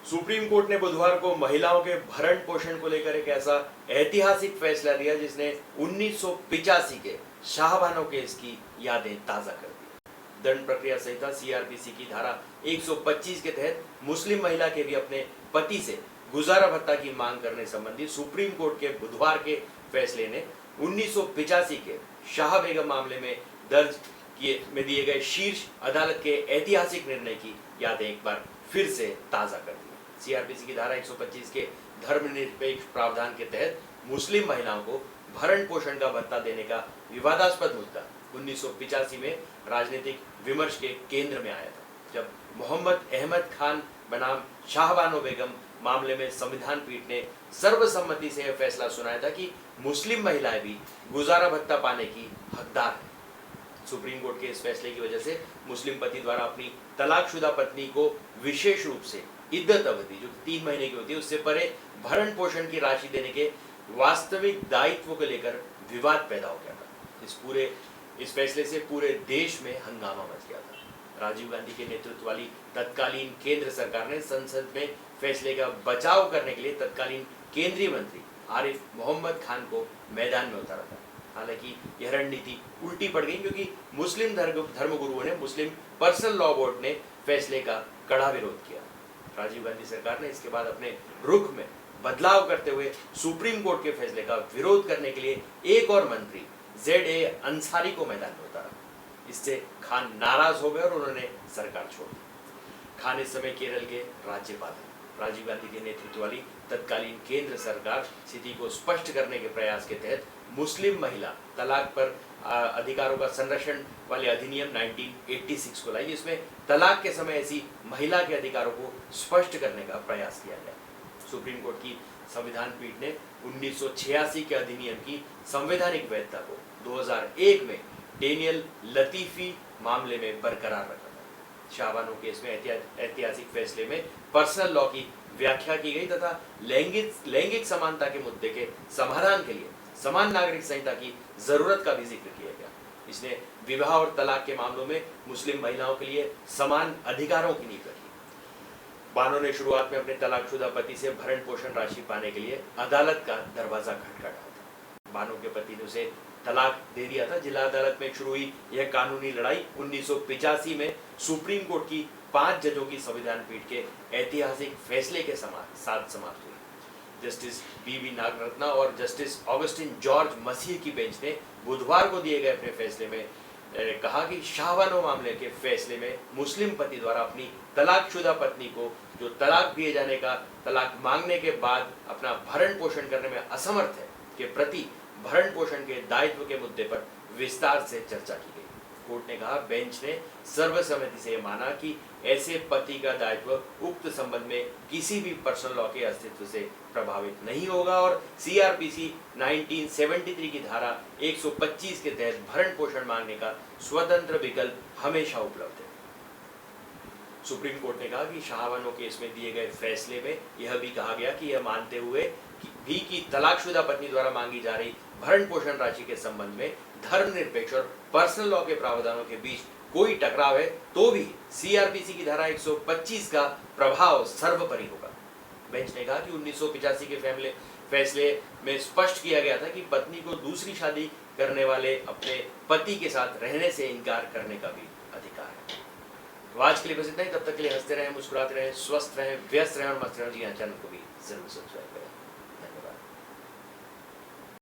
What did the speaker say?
Supreme court ने बुधवार को महिलाओं के भरण पोषण को लेकर एक ऐसा ऐतिहासिक फैसला दिया जिसने 1985 के शाहबानो केस की यादें ताजा कर दी। दंड प्रक्रिया संहिता सीआरपीसी की धारा 125 के तहत मुस्लिम महिला के भी अपने पति से गुजारा भत्ता की मांग करने संबंधी सुप्रीम कोर्ट के बुधवार के फैसले ने 1985 के शाह बेगम मामले में दर्ज दिए गए शीर्ष अदालत के ऐतिहासिक निर्णय की यादें एक बार फिर से ताजा कर दी। सीआरपीसी की धारा 125 के धर्मनिरपेक्ष प्रावधान के तहत मुस्लिम महिलाओं को भरण पोषण का भत्ता देने का विवादास्पद मुद्दा 1985 में राजनीतिक विमर्श के केंद्र में आया था, जब मोहम्मद अहमद खान बनाम शाहबानो बेगम मामले में संविधान पीठ ने सर्वसम्मति से यह फैसला सुनाया था कि मुस्लिम महिलाएं भी गुजारा भत्ता पाने की हकदार हैं। सुप्रीम कोर्ट के इस फैसले की वजह से मुस्लिम पति द्वारा अपनी तलाकशुदा पत्नी को विशेष रूप से इद्दत अवधि जो 3 महीने की होती है उससे परे भरण पोषण की राशि देने के वास्तविक दायित्व को लेकर विवाद पैदा हो गया था। इस फैसले से पूरे देश में हंगामा मच गया था। राजीव गांधी के नेतृत्व वाली तत्कालीन केंद्र सरकार ने संसद में फैसले का बचाव करने के लिए तत्कालीन केंद्रीय मंत्री आरिफ मोहम्मद खान को मैदान में उतारा था। हालांकि यह रणनीति उल्टी पड़ गई क्योंकि मुस्लिम धर्मगुरुओं ने मुस्लिम पर्सनल लॉ बोर्ड ने फैसले का कड़ा विरोध किया। राजीव गांधी सरकार ने इसके बाद अपने रुख में बदलाव करते हुए सुप्रीम कोर्ट के फैसले का विरोध करने के लिए एक और मंत्री ZA अंसारी को मैदान में उतारा। इससे खान नाराज हो गए और उन्होंने सरकार छोड़ दी। खान इस समय केरल के राज्यपाल हैं। राजीव गांधी के नेतृत्व वाली तत्कालीन केंद्र सरकार स्थिति को स्पष्ट करने के प्रयास के तहत मुस्लिम महिला तलाक पर अधिकारों का संरक्षण वाले अधिनियम 1986 को लाई, जिसमें तलाक के समय ऐसी महिला के अधिकारों को स्पष्ट करने का प्रयास किया गया। सुप्रीम कोर्ट की संविधान पीठ ने 1986 के अधिनियम की संवैधानिक वैधता को 2001 में डेनियल लतीफी मामले में बरकरार रखा था। शाहबानो केस में ऐतिहासिक फैसले में पर्सनल लॉ की व्याख्या की गई तथा लैंगिक समानता के मुद्दे के समाधान के लिए समान नागरिक संहिता की जरूरत का भी जिक्र किया गया। इसने विवाह और तलाक के मामलों में मुस्लिम महिलाओं के लिए समान अधिकारों की नींव रखी। बानो ने शुरुआत में अपने तलाकशुदा पति से भरण पोषण राशि पाने के लिए अदालत का दरवाजा खटखटाया था। बानो के पति ने उसे तलाक दे दिया था। जिला अदालत में शुरू हुई यह कानूनी लड़ाई 1985 में सुप्रीम कोर्ट की 5 जजों की संविधान पीठ के ऐतिहासिक फैसले के साथ समाप्त हुई। जस्टिस BB नागरत्ना और जस्टिस ऑगस्टिन जॉर्ज मसीह की बेंच ने बुधवार को दिए गए अपने फैसले में कहा कि शाहबानो मामले के फैसले में मुस्लिम पति द्वारा अपनी तलाकशुदा पत्नी को जो तलाक दिए जाने का तलाक मांगने के बाद अपना भरण पोषण करने में असमर्थ है के प्रति भरण पोषण के दायित्व के मुद्दे पर विस्तार से चर्चा की गई। कोर्ट ने कहा, बेंच ने सर्वसम्मति से माना कि ऐसे पति का दायित्व उक्त संबंध में किसी भी पर्सनल लॉ के अस्तित्व से प्रभावित नहीं होगा और सीआरपीसी 1973 की धारा 125 के तहत भरण पोषण मांगने का स्वतंत्र विकल्प हमेशा उपलब्ध है। सुप्रीम कोर्ट ने कहा कि शाहबानो केस में दिए गए फैसले में यह भी कहा गया कि यह मानते हुए कि तलाकशुदा पत्नी द्वारा मांगी जा रही भरण पोषण राशि के संबंध में धर्मनिरपेक्ष और पर्सनल लॉ के प्रावधानों के बीच कोई टकराव है तो भी सीआरपीसी की धारा 125 का प्रभाव सर्वोपरि होगा। बेंच ने कहा कि 1985 के फैसले में स्पष्ट किया गया था कि पत्नी को दूसरी शादी करने वाले अपने पति के साथ रहने से इनकार करने का भी अधिकार है। तो आज के लिए बस इतना ही। तब तक के लिए हंसते रहें, मुस्कुराते रहें, स्वस्थ रहें, व्यस्त रहें और मस्त रहें। जी हाँ, चैनल को भी जरूर सब्सक्राइब करें। धन्यवाद।